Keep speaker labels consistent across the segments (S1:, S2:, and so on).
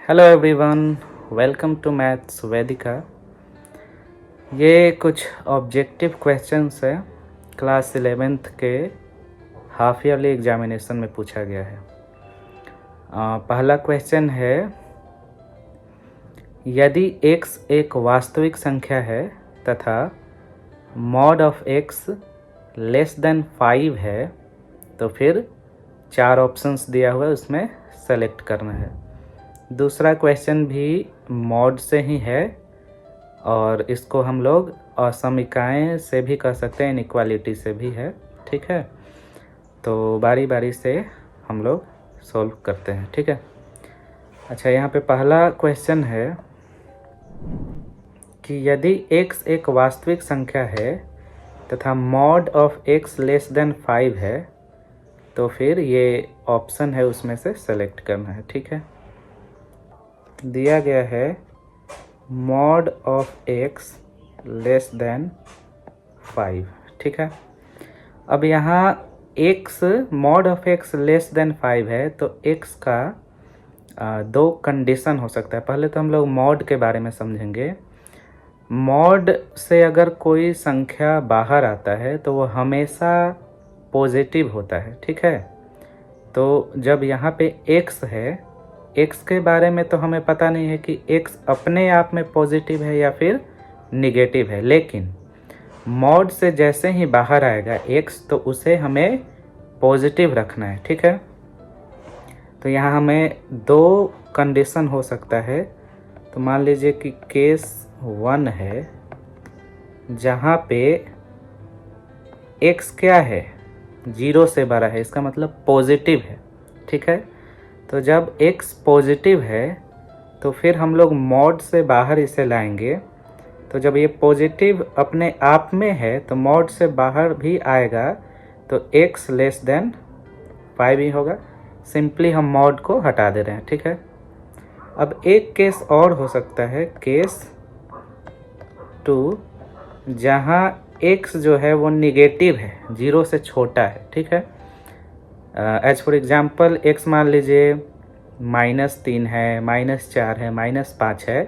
S1: Hello everyone, welcome to maths Vedika. ये कुछ objective questions है क्लास 11th के हाफ ईयरली एग्जामिनेशन में पूछा गया है। पहला क्वेश्चन है, यदि x एक वास्तविक संख्या है तथा mod of x less than 5 है तो फिर 4 ऑप्शंस दिया हुआ है, उसमें सेलेक्ट करना है। दूसरा क्वेश्चन भी मॉड से ही है और इसको हम लोग असमीकाएँ से भी कर सकते हैं, इनइक्वालिटी से भी है। ठीक है, तो बारी बारी से हम लोग सॉल्व करते हैं। ठीक है, अच्छा, यहाँ पे पहला क्वेश्चन है कि यदि x एक वास्तविक संख्या है तथा mod of x less than 5 है तो फिर ये ऑप्शन है उसमें से सेलेक्ट करना है। ठीक है, दिया गया है mod of x less than 5। ठीक है, अब यहाँ x mod of x less than 5 है तो x का दो कंडीशन हो सकता है। पहले तो हम लोग मॉड के बारे में समझेंगे। मॉड से अगर कोई संख्या बाहर आता है तो वो हमेशा पॉजिटिव होता है। ठीक है, तो जब यहाँ पे x है, x के बारे में तो हमें पता नहीं है कि x अपने आप में पॉजिटिव है या फिर निगेटिव है, लेकिन मॉड से जैसे ही बाहर आएगा x तो उसे हमें पॉजिटिव रखना है। ठीक है, तो यहाँ हमें दो कंडीशन हो सकता है। तो मान लीजिए कि केस 1 है जहाँ पे x क्या है, 0 से बड़ा है, इसका मतलब पॉजिटिव है। ठीक है, तो जब x पॉजिटिव है तो फिर हम लोग मॉड से बाहर इसे लाएंगे। तो जब ये पॉजिटिव अपने आप में है तो मॉड से बाहर भी आएगा तो x लेस देन 5 ही होगा। सिंपली हम मॉड को हटा दे रहे हैं। ठीक है, अब एक केस और हो सकता है, केस 2, जहाँ x जो है वो निगेटिव है, 0 से छोटा है। ठीक है, एज फॉर एग्जाम्पल x मान लीजिए -3 है, -4 है, -5 है,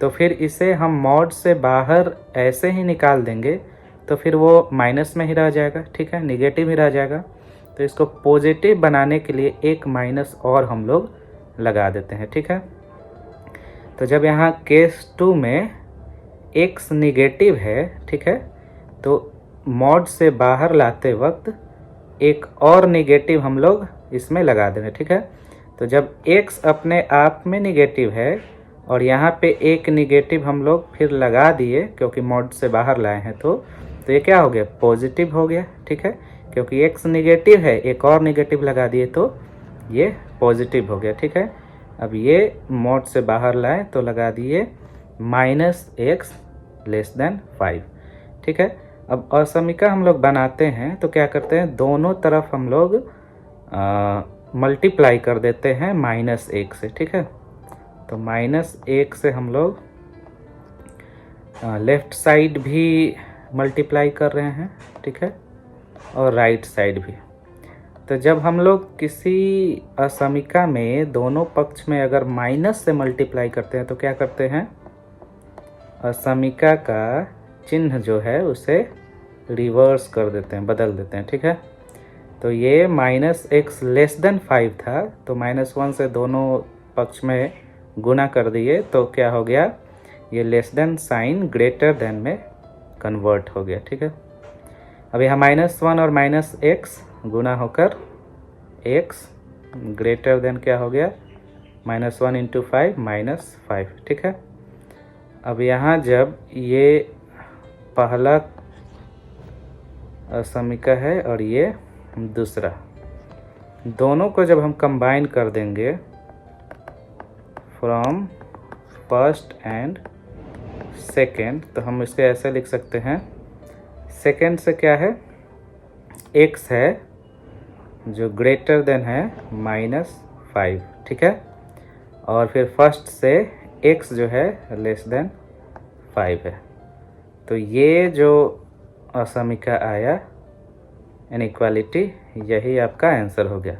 S1: तो फिर इसे हम मॉड से बाहर ऐसे ही निकाल देंगे तो फिर वो माइनस में ही रह जाएगा। ठीक है, निगेटिव ही रह जाएगा। तो इसको पॉजिटिव बनाने के लिए एक माइनस और हम लोग लगा देते हैं। ठीक है, तो जब यहाँ केस 2 में x निगेटिव है, ठीक है, तो मॉड से बाहर लाते वक्त एक और निगेटिव हम लोग इसमें लगा देंगे। ठीक है, तो जब x अपने आप में निगेटिव है और यहाँ पे एक निगेटिव हम लोग फिर लगा दिए क्योंकि मॉड से बाहर लाए हैं, तो ये क्या हो गया, पॉजिटिव हो गया। ठीक है, क्योंकि x निगेटिव है, एक और निगेटिव लगा दिए तो ये पॉजिटिव हो गया। ठीक है, अब ये मॉड से बाहर लाए तो लगा दिए -x लेस देन 5। ठीक है, अब असमीका हम लोग बनाते हैं तो क्या करते हैं, दोनों तरफ हम लोग मल्टीप्लाई कर देते हैं -1 से। ठीक है, तो -1 से हम लोग लेफ्ट साइड भी मल्टीप्लाई कर रहे हैं। ठीक है, और राइट साइड भी। तो जब हम लोग किसी असमीका में दोनों पक्ष में अगर माइनस से मल्टीप्लाई करते हैं तो क्या करते हैं, असमीका का चिन्ह जो है उसे रिवर्स कर देते हैं, बदल देते हैं। ठीक है, तो ये -x लेस देन 5 था तो -1 से दोनों पक्ष में गुना कर दिए तो क्या हो गया, ये less than sign greater than में कन्वर्ट हो गया। ठीक है, अब यहाँ -1 और -x गुना होकर x ग्रेटर देन क्या हो गया, -1 × 5 -5। ठीक है, अब यहाँ जब ये पहला समीका है और ये दूसरा, दोनों को जब हम कंबाइन कर देंगे फ्रॉम फर्स्ट एंड सेकेंड तो हम इसके ऐसे लिख सकते हैं, सेकेंड से क्या है, x है जो ग्रेटर देन है -5। ठीक है, और फिर फर्स्ट से x जो है लेस देन 5 है। तो ये जो असमीका आया, इनइक्वालिटी, यही आपका आंसर हो गया।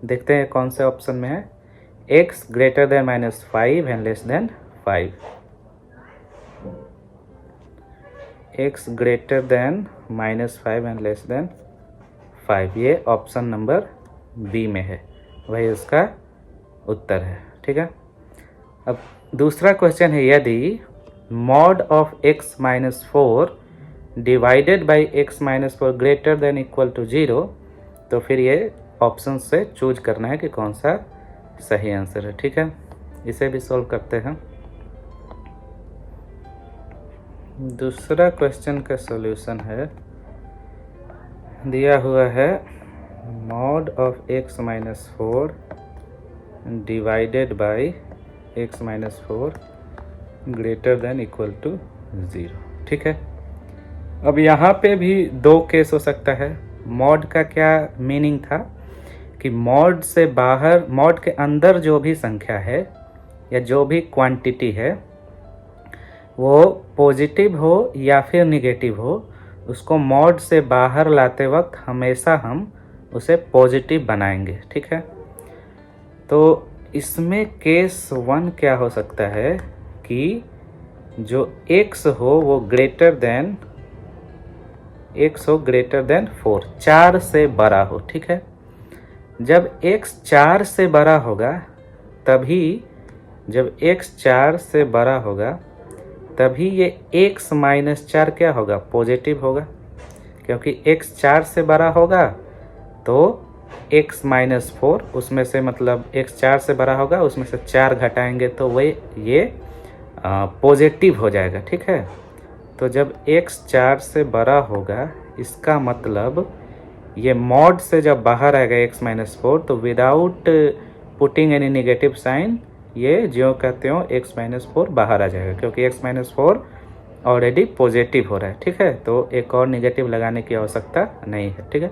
S1: देखते हैं कौन से ऑप्शन में है। x greater than -5 and less than 5, x greater than -5 and less than 5, ये ऑप्शन नंबर बी में है, वही उसका उत्तर है। ठीक है, अब दूसरा क्वेश्चन है, यदि mod of x-4 divided by x-4 greater than equal to 0, तो फिर ये ऑप्शन से चूज करना है कि कौन सा सही आंसर है। ठीक है, इसे भी सॉल्व करते हैं। दूसरा क्वेश्चन का सॉल्यूशन है, दिया हुआ है mod of x-4 divided by x-4 greater than equal to 0। ठीक है, अब यहाँ पे भी दो केस हो सकता है। मॉड का क्या मीनिंग था कि मॉड से बाहर, मॉड के अंदर जो भी संख्या है या जो भी क्वांटिटी है वो पॉजिटिव हो या फिर निगेटिव हो, उसको मॉड से बाहर लाते वक्त हमेशा हम उसे पॉजिटिव बनाएंगे। ठीक है, तो इसमें केस 1 क्या हो सकता है कि जो x हो वो ग्रेटर देन, x हो ग्रेटर देन 4, 4 से बड़ा हो। ठीक है, जब x 4 से बड़ा होगा तभी, जब x 4 से बड़ा होगा तभी ये x -4 क्या होगा, पॉजिटिव होगा, क्योंकि x 4 से बड़ा होगा तो x-4 उसमें से, मतलब x 4 से बड़ा होगा उसमें से 4 घटाएंगे तो वही ये पॉजिटिव हो जाएगा। ठीक है, तो जब x 4 से बड़ा होगा इसका मतलब ये मॉड से जब बाहर आएगा x-4, तो without putting any negative sign ये ज्यों का त्यों x-4 बाहर आ जाएगा, क्योंकि x-4 ऑलरेडी पॉजिटिव हो रहा है। ठीक है, तो एक और नेगेटिव लगाने की आवश्यकता नहीं है। ठीक है,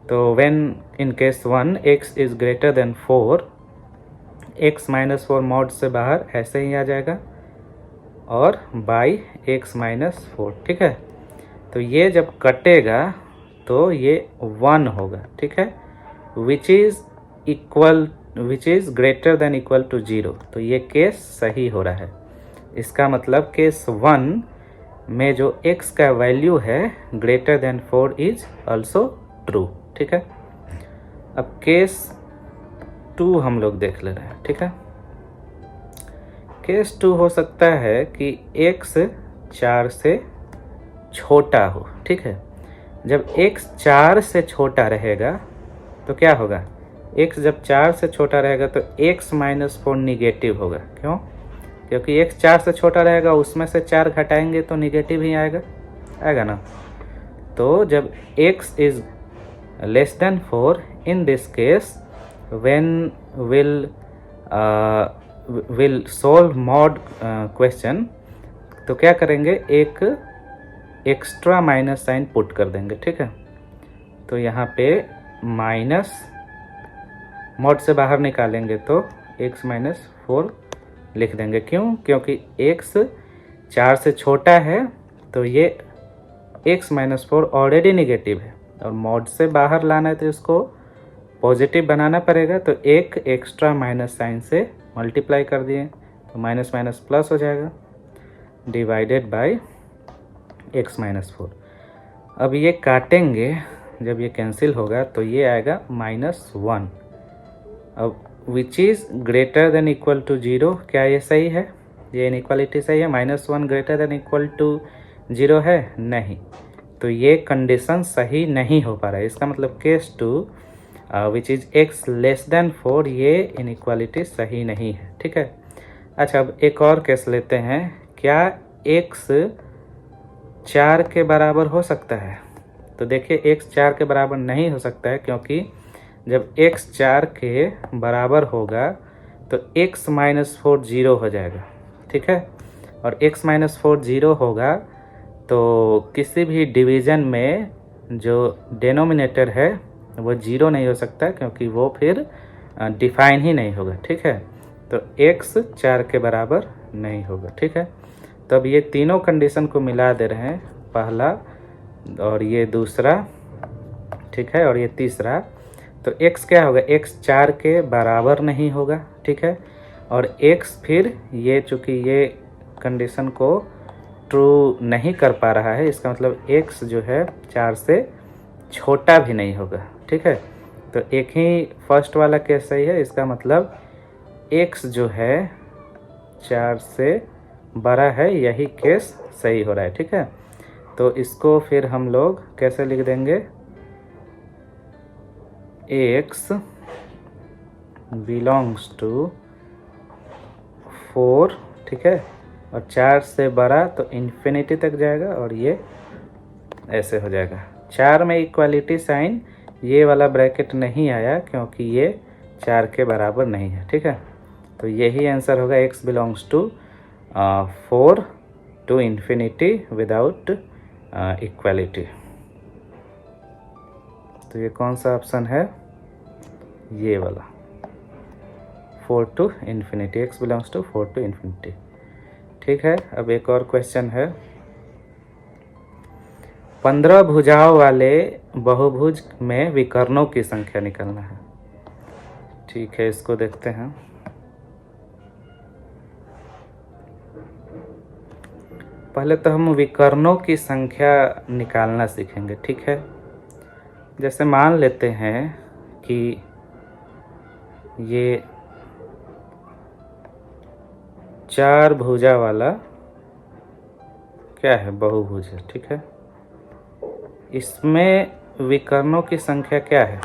S1: तो when in case 1 x is greater then 4, x-4 mod से बाहर ऐसे ही आ जाएगा और बाई x-4। ठीक है, तो ये जब कटेगा तो ये 1 होगा। ठीक है, which is greater than equal to 0, तो ये केस सही हो रहा है। इसका मतलब केस 1 में जो x का वैल्यू है greater than 4 is also true. ठीक है, अब केस 2 हम लोग देख ले रहे हैं। ठीक है, केस 2 हो सकता है कि x 4 से छोटा हो। ठीक है, जब x 4 से छोटा रहेगा तो क्या होगा, x जब 4 से छोटा रहेगा तो x-4 निगेटिव होगा। क्यों, क्योंकि x 4 से छोटा रहेगा उसमें से 4 घटाएंगे तो निगेटिव ही आएगा ना। तो जब x is less than 4, in this case when will solve mod question, तो क्या करेंगे, एक एक्स्ट्रा माइनस साइन पुट कर देंगे। ठीक है, तो यहाँ पे माइनस मॉड से बाहर निकालेंगे तो x-4 लिख देंगे। क्यों, क्योंकि x 4 से छोटा है तो ये x-4 ऑलरेडी नेगेटिव है और मॉड से बाहर लाना है तो इसको पॉजिटिव बनाना पड़ेगा, तो एक एक्स्ट्रा माइनस साइन से मल्टीप्लाई कर दिए तो माइनस माइनस प्लस हो जाएगा, डिवाइडेड बाय x-4। अब ये काटेंगे, जब ये कैंसिल होगा तो ये आएगा -1। अब which is greater than equal to 0, क्या ये सही है, ये इनइक्वालिटी सही है, -1 ग्रेटर देन इक्वल टू 0 है, नहीं, तो ये कंडीशन सही नहीं हो पा रहा है। इसका मतलब case 2 which is x less than 4, ये इनइक्वालिटी सही नहीं है। ठीक है, अच्छा अब एक और केस लेते हैं, क्या x 4 के बराबर हो सकता है, तो देखिए x 4 के बराबर नहीं हो सकता है, क्योंकि जब x 4 के बराबर होगा तो x-4 0 हो जाएगा। ठीक है, और x-4 0 होगा तो किसी भी डिवीज़न में जो डिनोमिनेटर है वो 0 नहीं हो सकता, क्योंकि वो फिर डिफाइन ही नहीं होगा। ठीक है, तो x 4 के बराबर नहीं होगा। ठीक है, तो अब ये तीनों कंडीशन को मिला दे रहे हैं, पहला और ये दूसरा, ठीक है, और ये तीसरा, तो x क्या होगा, x 4 के बराबर नहीं होगा, ठीक है। और x फिर ये चूँकि ये कंडीशन को ट्रू नहीं कर पा रहा है, इसका मतलब x जो है 4 से छोटा भी नहीं होगा, ठीक है। तो एक ही फर्स्ट वाला केस सही है, इसका मतलब x जो है 4 से बड़ा है, यही केस सही हो रहा है, ठीक है। तो इसको फिर हम लोग कैसे लिख देंगे, x बिलोंग्स टू 4, ठीक है, और 4 से बड़ा तो इन्फिनिटी तक जाएगा और ये ऐसे हो जाएगा। 4 में इक्वालिटी साइन ये वाला ब्रैकेट नहीं आया क्योंकि ये 4 के बराबर नहीं है, ठीक है। तो यही आंसर होगा, x belongs to 4 to infinity without equality. तो ये कौन सा ऑप्शन है, ये वाला 4 to infinity, x belongs to 4 to infinity, ठीक है। अब एक और क्वेश्चन है, 15 भुजाओं वाले बहुभुज में विकर्णों की संख्या निकालना है, ठीक है। इसको देखते हैं। पहले तो हम विकर्णों की संख्या निकालना सीखेंगे, ठीक है। जैसे मान लेते हैं कि ये 4 भुजा वाला क्या है, बहुभुज है, ठीक है। इसमें विकर्णों की संख्या क्या है,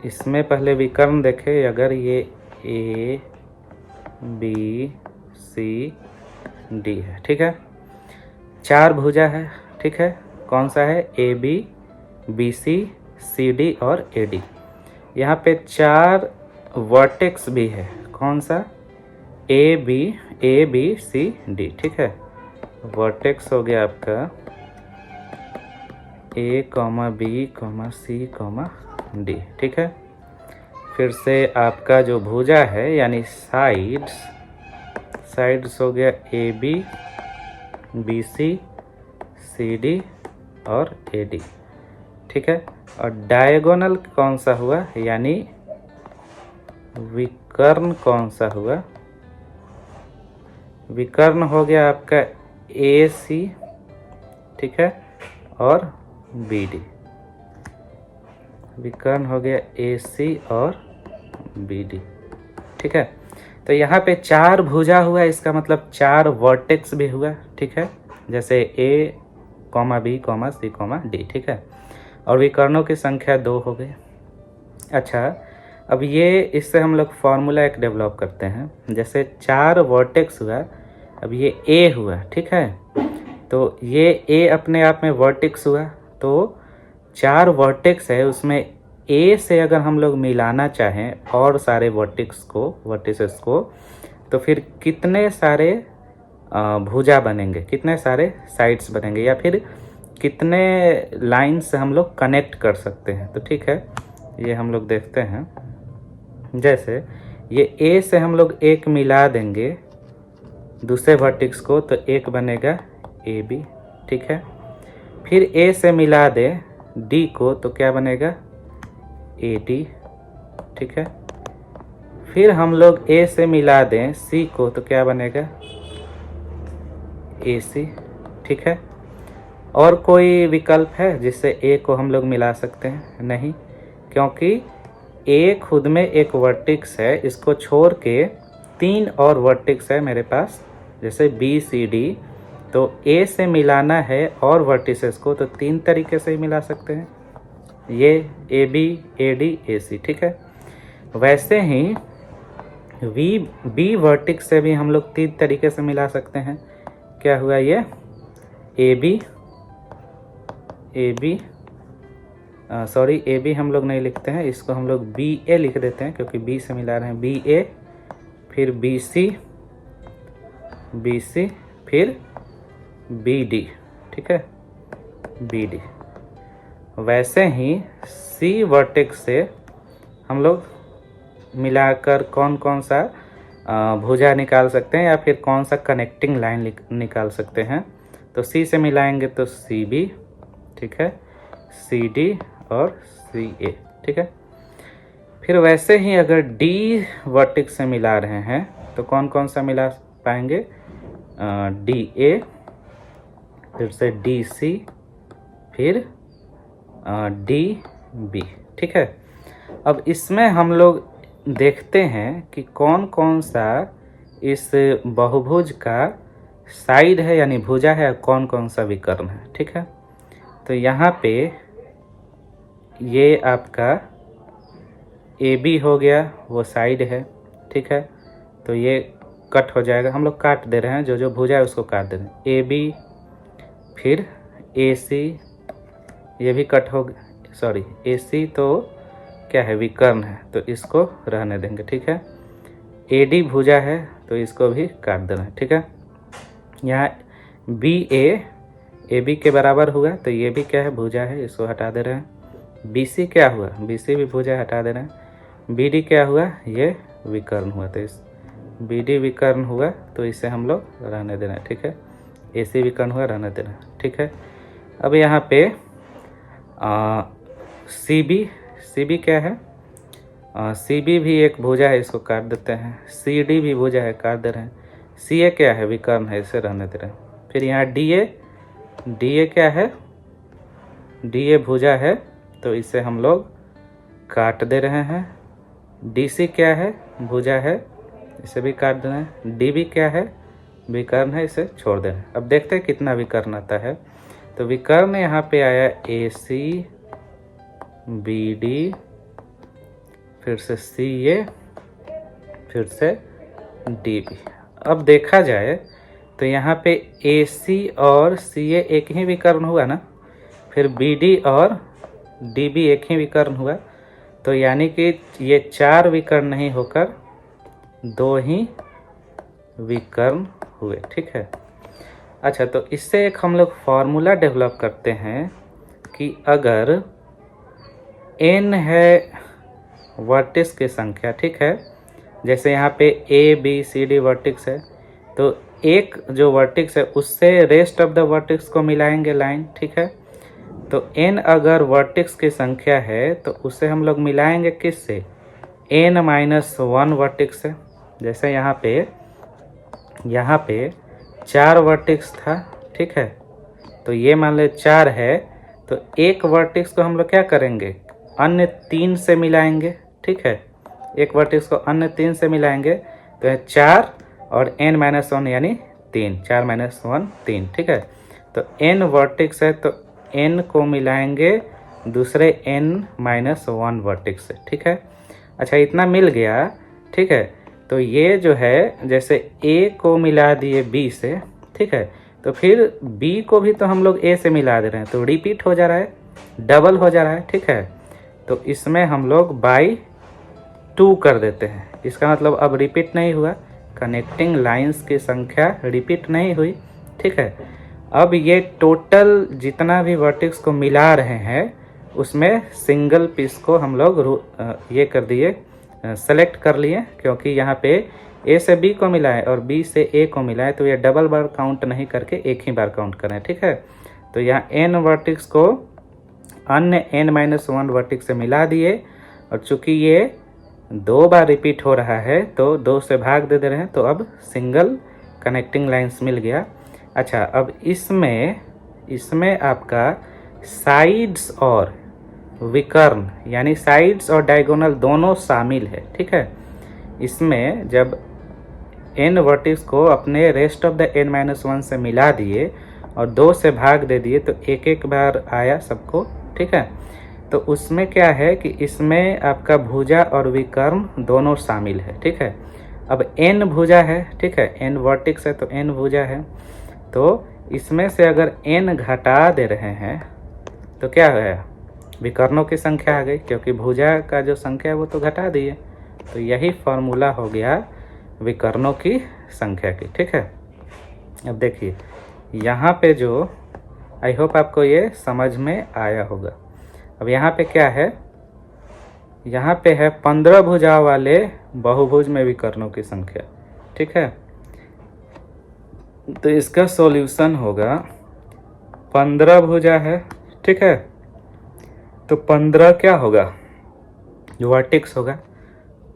S1: इसमें पहले विकर्ण देखें। अगर ये A B C D है, ठीक है, 4 भुजा है, ठीक है। कौन सा है, AB BC CD और AD। यहाँ पे 4 वर्टेक्स भी है, कौन सा, ABCD, ठीक है। वर्टेक्स हो गया आपका A, B, C, D, ठीक है। फिर से आपका जो भुजा है यानी साइड्स हो गया AB BC CD और AD, ठीक है। और डायगोनल कौन सा हुआ, यानी विकर्ण कौन सा हुआ, विकर्ण हो गया आपका AC, ठीक है, और BD। विकर्ण हो गया AC और BD, ठीक है। तो यहाँ पे 4 भुजा हुआ, इसका मतलब 4 वर्टेक्स भी हुआ, ठीक है, जैसे A, B, C, D, ठीक है। और विकर्णों की संख्या 2 हो गई। अच्छा, अब ये इससे हम लोग फार्मूला एक डेवलप करते हैं। जैसे 4 वर्टेक्स हुआ, अब ये A हुआ, ठीक है। तो ये A अपने आप में वर्टेक्स हुआ, तो 4 वर्टेक्स है, उसमें A से अगर हम लोग मिलाना चाहें और सारे वर्टिसेस को, तो फिर कितने सारे भुजा बनेंगे, कितने सारे साइड्स बनेंगे, या फिर कितने लाइन से हम लोग कनेक्ट कर सकते हैं। तो ठीक है, ये हम लोग देखते हैं। जैसे ये A से हम लोग एक मिला देंगे दूसरे वर्टेक्स को, तो एक बनेगा AB, ठीक है। फिर A से मिला दे D को, तो क्या बनेगा AD, ठीक है। फिर हम लोग A से मिला दें C को, तो क्या बनेगा AC, ठीक है। और कोई विकल्प है जिससे A को हम लोग मिला सकते हैं? नहीं, क्योंकि A खुद में एक वर्टेक्स है, इसको छोड़ के 3 और वर्टेक्स है मेरे पास, जैसे BCD। तो A से मिलाना है और वर्टिसेस को, तो 3 तरीके से ही मिला सकते हैं, ये AB AD AC, ठीक है। वैसे ही B वर्टेक्स से भी हम लोग 3 तरीके से मिला सकते हैं। क्या हुआ ये AB हम लोग नहीं लिखते हैं, इसको हम लोग BA लिख देते हैं, क्योंकि B से मिला रहे हैं। BA, फिर BC, फिर BD, ठीक है, BD। वैसे ही C वर्टेक्स से हम लोग मिलाकर कौन कौन सा भुजा निकाल सकते हैं, या फिर कौन सा कनेक्टिंग लाइन निकाल सकते हैं। तो C से मिलाएंगे तो CB, ठीक है, CD और CA, ठीक है। फिर वैसे ही अगर डी वर्टेक्स से मिला रहे हैं तो कौन कौन सा मिला पाएंगे, डी ए, फिर से डी सी, फिर डी बी। ठीक है, अब इसमें हम लोग देखते हैं कि कौन कौन सा इस बहुभुज का साइड है यानी भुजा है, कौन कौन सा विकर्ण है। ठीक है, तो यहाँ पे ये आपका ए बी हो गया, वो साइड है। ठीक है, तो ये कट हो जाएगा, हम लोग काट दे रहे हैं, जो जो भुजा है उसको काट दे रहे हैं। ए बी, फिर ए सी, ये भी कट हो, सॉरी ए सी तो क्या है, विकर्ण है, तो इसको रहने देंगे। ठीक है, ए डी भुजा है तो इसको भी काट देना है। ठीक है, यहाँ बी ए बी के बराबर हुआ, तो ये भी क्या है, भुजा है, इसको हटा दे रहे हैं। बी सी क्या हुआ, बी सी भी भुजा, हटा दे रहे हैं। बी डी क्या हुआ, ये विकर्ण हुआ, तो इस बी डी विकर्ण हुआ तो इसे हम लोग रहने देना है। ठीक है, ए सी विकर्ण हुआ, रहने देना है। ठीक है, अब यहाँ पे सी बी क्या है, सी बी भी एक भुजा है, इसको काट देते हैं। सी डी भी भुजा है, काट दे रहे हैं। सी ए क्या है, विकर्ण है, इसे रहने दे रहे हैं। फिर यहाँ डी ए क्या है, डी ए भुजा है, तो इसे हम लोग काट दे रहे हैं। डी सी क्या है, भुजा है, इसे भी काट देना है। डी बी क्या है, विकर्ण है, इसे छोड़ देना है। अब देखते हैं कितना विकर्ण आता है। तो विकर्ण यहाँ पे आया ए सी, बी डी, फिर से सी ए, फिर से डी बी। अब देखा जाए तो यहाँ पे ए सी और सी ए एक ही विकर्ण हुआ ना, फिर बी डी और डी बी एक ही विकर्ण हुआ, तो यानी कि ये 4 विकर्ण नहीं होकर 2 ही विकर्ण हुए। ठीक है, अच्छा, तो इससे एक हम लोग फॉर्मूला डेवलप करते हैं कि अगर n है वर्टेक्स की संख्या, ठीक है, जैसे यहाँ पे A B C D vertex है, तो एक जो वर्टेक्स है उससे रेस्ट ऑफ द वर्टेक्स को मिलाएंगे लाइन। ठीक है, तो n अगर वर्टेक्स की संख्या है तो उसे हम लोग मिलाएंगे किससे, n-1 वर्टेक्स से। जैसे यहाँ पे 4 वर्टेक्स था। ठीक है, तो ये मान लो 4 है, तो एक वर्टेक्स को हम लोग क्या करेंगे, अन्य 3 से मिलाएंगे। ठीक है, एक वर्टेक्स को अन्य 3 से मिलाएंगे, तो है 4 और n-1 यानी 3, 4-1 3। ठीक है, तो n वर्टेक्स है तो n को मिलाएंगे दूसरे n-1 वर्टेक्स से। ठीक है, अच्छा, इतना मिल गया। ठीक है, तो ये जो है जैसे a को मिला दिए b से, ठीक है, तो फिर b को भी तो हम लोग a से मिला दे रहे हैं, तो रिपीट हो जा रहा है, डबल हो जा रहा है। ठीक है, तो इसमें हम लोग बाई 2 कर देते हैं, इसका मतलब अब रिपीट नहीं हुआ, कनेक्टिंग लाइंस की संख्या रिपीट नहीं हुई। ठीक है, अब ये टोटल जितना भी वर्टेक्स को मिला रहे हैं उसमें सिंगल पीस को हम लोग ये कर दिए, सेलेक्ट कर लिए, क्योंकि यहाँ पे ए से बी को मिला है और बी से ए को मिला है, तो ये डबल बार काउंट नहीं करके एक ही बार काउंट करें। ठीक है, तो यहाँ n वर्टेक्स को अन्य n-1 वर्टेक्स से मिला दिए, और चूंकि ये 2 बार रिपीट हो रहा है तो 2 से भाग दे रहे हैं, तो अब सिंगल कनेक्टिंग लाइंस मिल गया। अच्छा, अब इसमें आपका साइड्स और विकर्ण यानी साइड्स और डायगोनल दोनों शामिल है। ठीक है, इसमें जब n वर्टेक्स को अपने रेस्ट ऑफ द n-1 से मिला दिए और 2 से भाग दे दिए, तो एक एक बार आया सबको। ठीक है, तो उसमें क्या है कि इसमें आपका भुजा और विकर्ण दोनों शामिल है। ठीक है, अब n भुजा है, ठीक है, n वर्टेक्स है तो n भुजा है, तो इसमें से अगर n घटा दे रहे हैं तो क्या है, विकर्णों की संख्या आ गई, क्योंकि भुजा का जो संख्या है वो तो घटा दिए, तो यही फॉर्मूला हो गया विकर्णों की संख्या की। ठीक है, अब देखिए यहाँ पे जो, आई होप आपको ये समझ में आया होगा। अब यहाँ पे क्या है, यहाँ पे है 15 भुजाओं वाले बहुभुज में विकर्णों की संख्या। ठीक है, तो इसका सॉल्यूशन होगा, 15 भुजा है, ठीक है, तो 15 क्या होगा, वर्टिक्स होगा,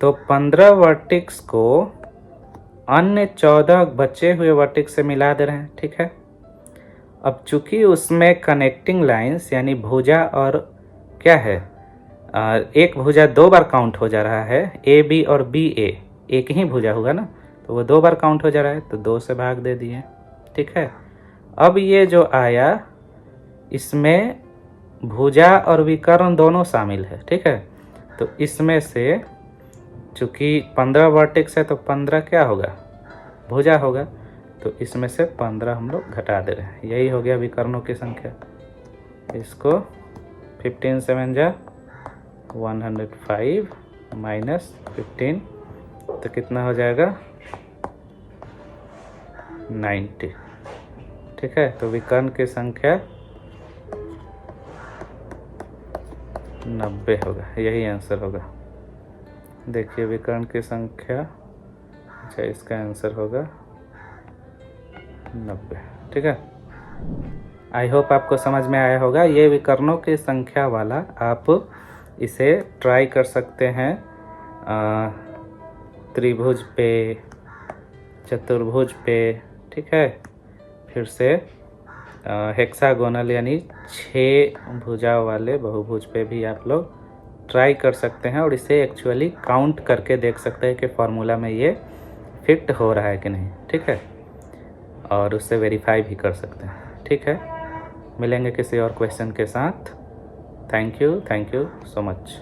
S1: तो 15 वर्टिक्स को अन्य 14 बचे हुए वर्टिक्स से मिला दे रहे हैं। ठीक है, अब चूंकि उसमें कनेक्टिंग लाइंस यानी भुजा और क्या है, एक भुजा 2 बार काउंट हो जा रहा है, ए बी और बी ए एक ही भुजा होगा ना, तो वो 2 बार काउंट हो जा रहा है, तो 2 से भाग दे दिए। ठीक है, अब ये जो आया इसमें भुजा और विकर्ण दोनों शामिल है। ठीक है, तो इसमें से चूंकि 15 वर्टेक्स है तो 15 क्या होगा, भुजा होगा, तो इसमें से 15 हम लोग घटा दे रहे हैं। यही हो गया विकर्णों की संख्या। इसको 15 7 जा 105 माइनस 15 तो कितना हो जाएगा 90। ठीक है, तो विकर्ण की संख्या 90 होगा, यही आंसर होगा। देखिए विकर्ण की संख्या, अच्छा इसका आंसर होगा 90। ठीक है, आई होप आपको समझ में आया होगा। ये विकर्णों की संख्या वाला आप इसे ट्राई कर सकते हैं त्रिभुज पे, चतुर्भुज पे। ठीक है, फिर से हेक्सागोनल यानी 6 भुजा वाले बहुभुज पे भी आप लोग ट्राई कर सकते हैं और इसे एक्चुअली काउंट करके देख सकते हैं कि फॉर्मूला में ये फिट हो रहा है कि नहीं। ठीक है, और उससे वेरीफाई भी कर सकते हैं। ठीक है, मिलेंगे किसी और क्वेश्चन के साथ। Thank you so much.